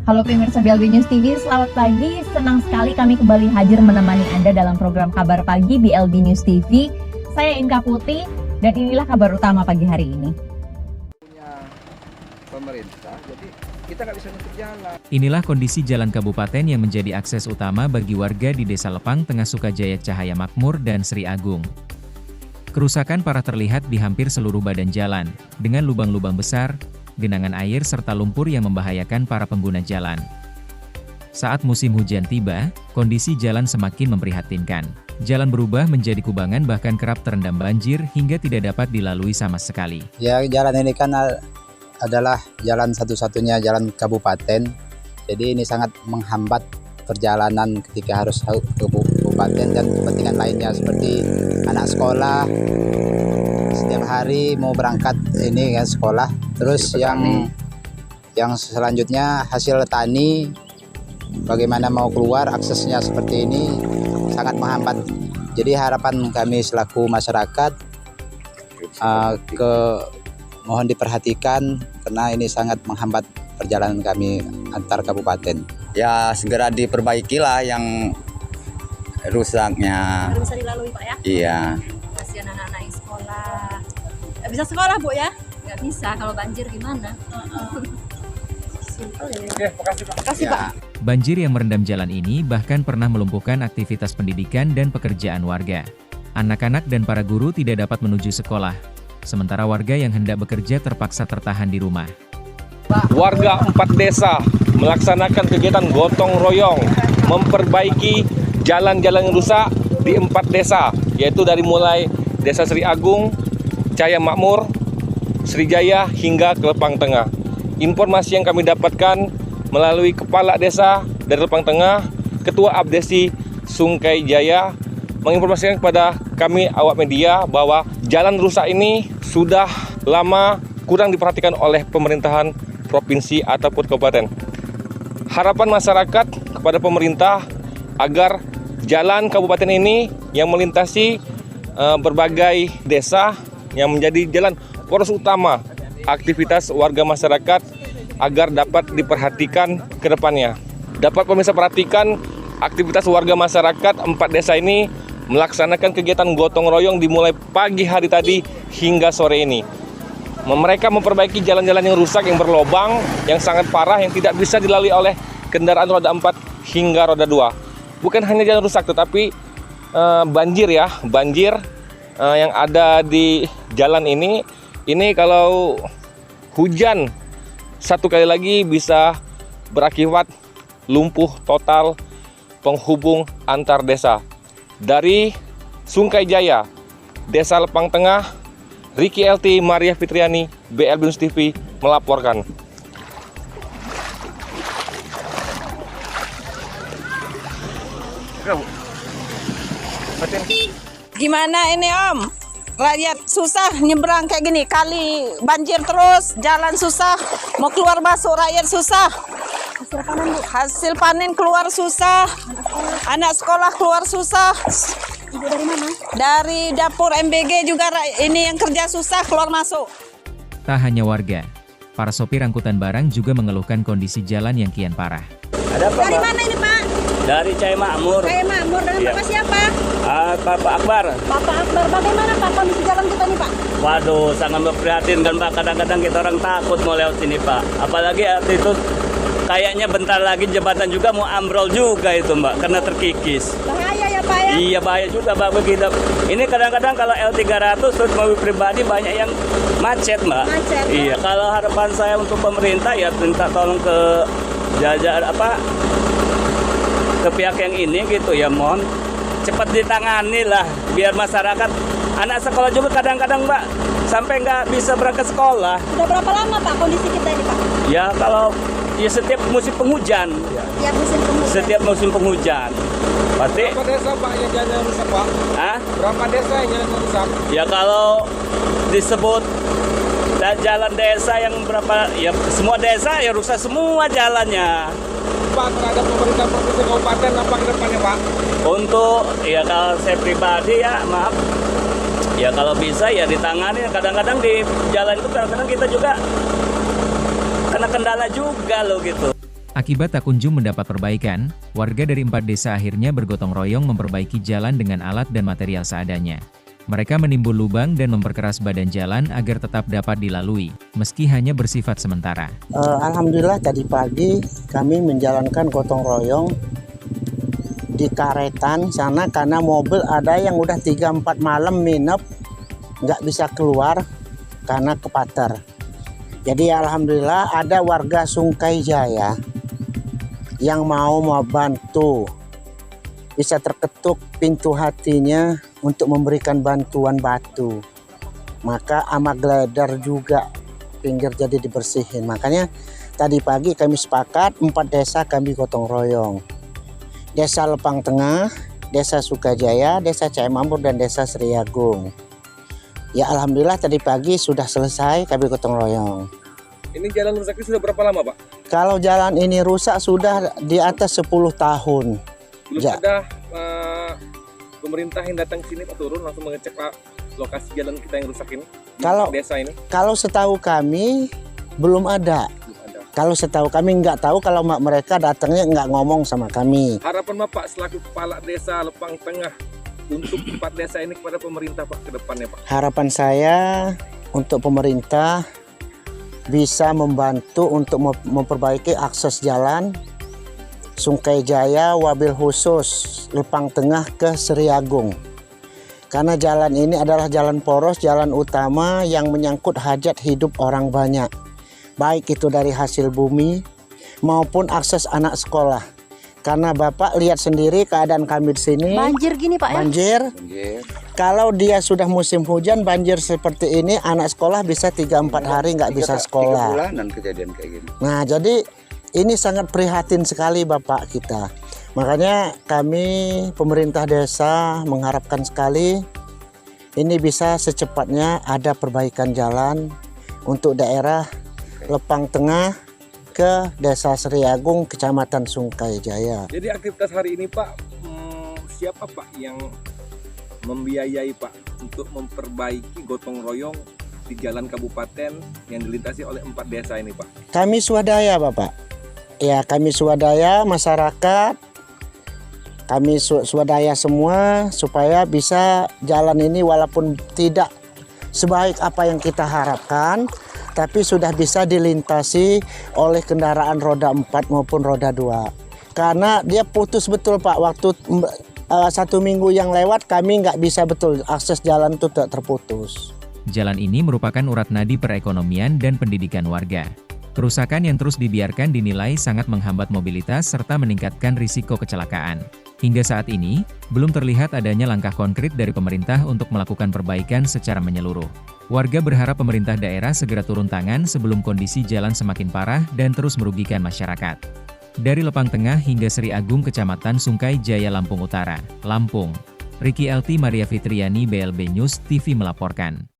Halo pemirsa BLB News TV, selamat pagi. Senang sekali kami kembali hadir menemani Anda dalam program Kabar Pagi BLB News TV. Saya Inka Putih dan inilah kabar utama pagi hari ini. Pemerintah, jadi kita nggak bisa nutup jalan. Inilah kondisi jalan kabupaten yang menjadi akses utama bagi warga di Desa Lepang, Tengah Sukajaya Cahaya Makmur dan Sri Agung. Kerusakan parah terlihat di hampir seluruh badan jalan, dengan lubang-lubang besar, genangan air serta lumpur yang membahayakan para pengguna jalan. Saat musim hujan tiba, kondisi jalan semakin memprihatinkan. Jalan berubah menjadi kubangan bahkan kerap terendam banjir hingga tidak dapat dilalui sama sekali. Ya, jalan ini kan adalah jalan satu-satunya jalan kabupaten. Jadi ini sangat menghambat perjalanan ketika harus ke kabupaten dan kepentingan lainnya seperti anak sekolah. Setiap hari mau berangkat ini kan sekolah. Terus yang selanjutnya hasil tani, bagaimana mau keluar aksesnya seperti ini sangat menghambat. Jadi harapan kami selaku masyarakat mohon diperhatikan karena ini sangat menghambat perjalanan kami antar kabupaten. Ya segera diperbaikilah yang rusaknya. Baru bisa dilalui Pak ya? Iya. Kasihan anak-anak yang sekolah. Nggak bisa sekolah Bu ya? Nggak bisa, kalau banjir gimana? Simpel ya. Makasih Pak. Banjir yang merendam jalan ini bahkan pernah melumpuhkan aktivitas pendidikan dan pekerjaan warga. Anak-anak dan para guru tidak dapat menuju sekolah, sementara warga yang hendak bekerja terpaksa tertahan di rumah. Warga 4 desa melaksanakan kegiatan gotong royong memperbaiki jalan-jalan yang rusak di 4 desa, yaitu dari mulai Desa Sri Agung, Cahaya Makmur, Srijaya hingga ke Lepang Tengah. Informasi yang kami dapatkan melalui Kepala Desa dari Lepang Tengah, Ketua Abdesi Sungkai Jaya, menginformasikan kepada kami awak media bahwa jalan rusak ini sudah lama kurang diperhatikan oleh pemerintahan provinsi ataupun kabupaten. Harapan masyarakat kepada pemerintah agar jalan kabupaten ini yang melintasi berbagai desa yang menjadi jalan poros utama aktivitas warga masyarakat agar dapat diperhatikan ke depannya. Dapat pemirsa perhatikan aktivitas warga masyarakat 4 desa ini melaksanakan kegiatan gotong royong dimulai pagi hari tadi hingga sore ini. Mereka memperbaiki jalan-jalan yang rusak, yang berlobang, yang sangat parah, yang tidak bisa dilalui oleh kendaraan roda 4 hingga roda 2. Bukan hanya jalan rusak, tetapi banjir yang ada di jalan ini kalau hujan satu kali lagi bisa berakibat lumpuh total penghubung antar desa. Dari Sungkai Jaya, Desa Lepang Tengah, Riki LT Maria Fitriani, BLB News TV melaporkan. Gimana ini Om? Rakyat susah nyebrang kayak gini, kali banjir terus, jalan susah, mau keluar masuk rakyat susah. Hasil panen Bu. Hasil panen keluar susah, anak sekolah keluar susah. Ibu dari mana? Dari dapur MBG juga ini yang kerja susah keluar masuk. Tak hanya warga, para sopir angkutan barang juga mengeluhkan kondisi jalan yang kian parah. Ada apa, Dari Pak? mana ini Pak? Dari Cahaya Makmur. Cahaya Makmur, dengan Iya. Bapak siapa? Bapak Akbar. Bapak Akbar, bagaimana Pak kondisi jalan kita nih Pak? Waduh, sangat memprihatinkan Pak. Kadang-kadang kita orang takut mau lewat sini Pak. Apalagi itu kayaknya bentar lagi jembatan juga mau ambrol juga itu Mbak, karena terkikis. Bahaya ya Pak ya? Iya bahaya juga Mbak begitu. Ini kadang-kadang kalau L300 terus mobil pribadi banyak yang macet Mbak. Macet. Iya, kalau harapan saya untuk pemerintah ya minta tolong ke ke pihak yang ini gitu ya, mohon cepat ditangani lah biar masyarakat, anak sekolah juga kadang-kadang Mbak sampai nggak bisa berangkat sekolah. Sudah berapa lama Pak kondisi kita ini Pak? Ya kalau ya setiap musim penghujan. Tiap musim penghujan. Setiap musim penghujan. Pasti. Berapa desa Pak yang jalan rusak Pak? Hah? Berapa desa yang jalan rusak? Ya kalau disebut jalan desa yang berapa, ya semua desa ya rusak semua jalannya. Pak terhadap pemerintah provinsi kabupaten apa ke depannya Pak? Untuk ya kalau saya pribadi ya maaf, ya kalau bisa ya ditangani. Kadang-kadang di jalan itu kadang-kadang kita juga kena kendala juga loh gitu. Akibat tak kunjung mendapat perbaikan, warga dari 4 desa akhirnya bergotong royong memperbaiki jalan dengan alat dan material seadanya. Mereka menimbul lubang dan memperkeras badan jalan agar tetap dapat dilalui, meski hanya bersifat sementara. Alhamdulillah tadi pagi kami menjalankan gotong royong di Karetan sana karena mobil ada yang udah 3-4 malam minep, nggak bisa keluar karena kepater. Jadi alhamdulillah ada warga Sungkai Jaya yang mau bantu, bisa terketuk pintu hatinya untuk memberikan bantuan batu. Maka ama glider juga pinggir jadi dibersihin. Makanya tadi pagi kami sepakat 4 desa kami gotong royong. Desa Lepang Tengah, Desa Sukajaya, Desa Cahayamakmur, dan Desa Sri Agung. Ya alhamdulillah tadi pagi sudah selesai kami gotong royong. Ini jalan rusak ini sudah berapa lama, Pak? Kalau jalan ini rusak sudah di atas 10 tahun. Belum ada pemerintah yang datang ke sini, Pak, turun langsung mengecek lokasi jalan kita yang rusak ini? Kalau desa ini? Kalau setahu kami belum ada. Kalau setahu kami nggak tahu, kalau mereka datangnya nggak ngomong sama kami. Harapan Bapak selaku kepala desa Lepang Tengah untuk 4 desa ini kepada pemerintah, Pak, ke depannya, Pak? Harapan saya untuk pemerintah bisa membantu untuk memperbaiki akses jalan Sungkai Jaya, wabil khusus Lepang Tengah ke Sri Agung. Karena jalan ini adalah jalan poros, jalan utama yang menyangkut hajat hidup orang banyak. Baik itu dari hasil bumi maupun akses anak sekolah. Karena Bapak lihat sendiri keadaan kami di sini. Banjir gini, Pak, ya? Banjir. Kalau dia sudah musim hujan, banjir seperti ini, anak sekolah bisa 3-4 hari nggak bisa sekolah. 3 bulanan kejadian kayak gini. Nah, jadi ini sangat prihatin sekali Bapak kita. Makanya kami pemerintah desa mengharapkan sekali ini bisa secepatnya ada perbaikan jalan untuk daerah Lepang Tengah ke Desa Sri Agung, Kecamatan Sungkai Jaya. Jadi aktivitas hari ini, Pak, siapa, Pak, yang membiayai, Pak, untuk memperbaiki gotong royong di jalan kabupaten yang dilintasi oleh 4 desa ini, Pak? Kami swadaya, Bapak. Ya, kami swadaya masyarakat. Kami swadaya semua supaya bisa jalan ini walaupun tidak sebaik apa yang kita harapkan, tapi sudah bisa dilintasi oleh kendaraan roda 4 maupun roda 2. Karena dia putus betul, Pak. Waktu 1 minggu yang lewat kami nggak bisa betul, akses jalan itu terputus. Jalan ini merupakan urat nadi perekonomian dan pendidikan warga. Kerusakan yang terus dibiarkan dinilai sangat menghambat mobilitas serta meningkatkan risiko kecelakaan. Hingga saat ini, belum terlihat adanya langkah konkret dari pemerintah untuk melakukan perbaikan secara menyeluruh. Warga berharap pemerintah daerah segera turun tangan sebelum kondisi jalan semakin parah dan terus merugikan masyarakat. Dari Lepang Tengah hingga Sri Agung, Kecamatan Sungkai Jaya, Lampung Utara, Lampung, Ricky LT Maria Fitriani, BLB News TV melaporkan.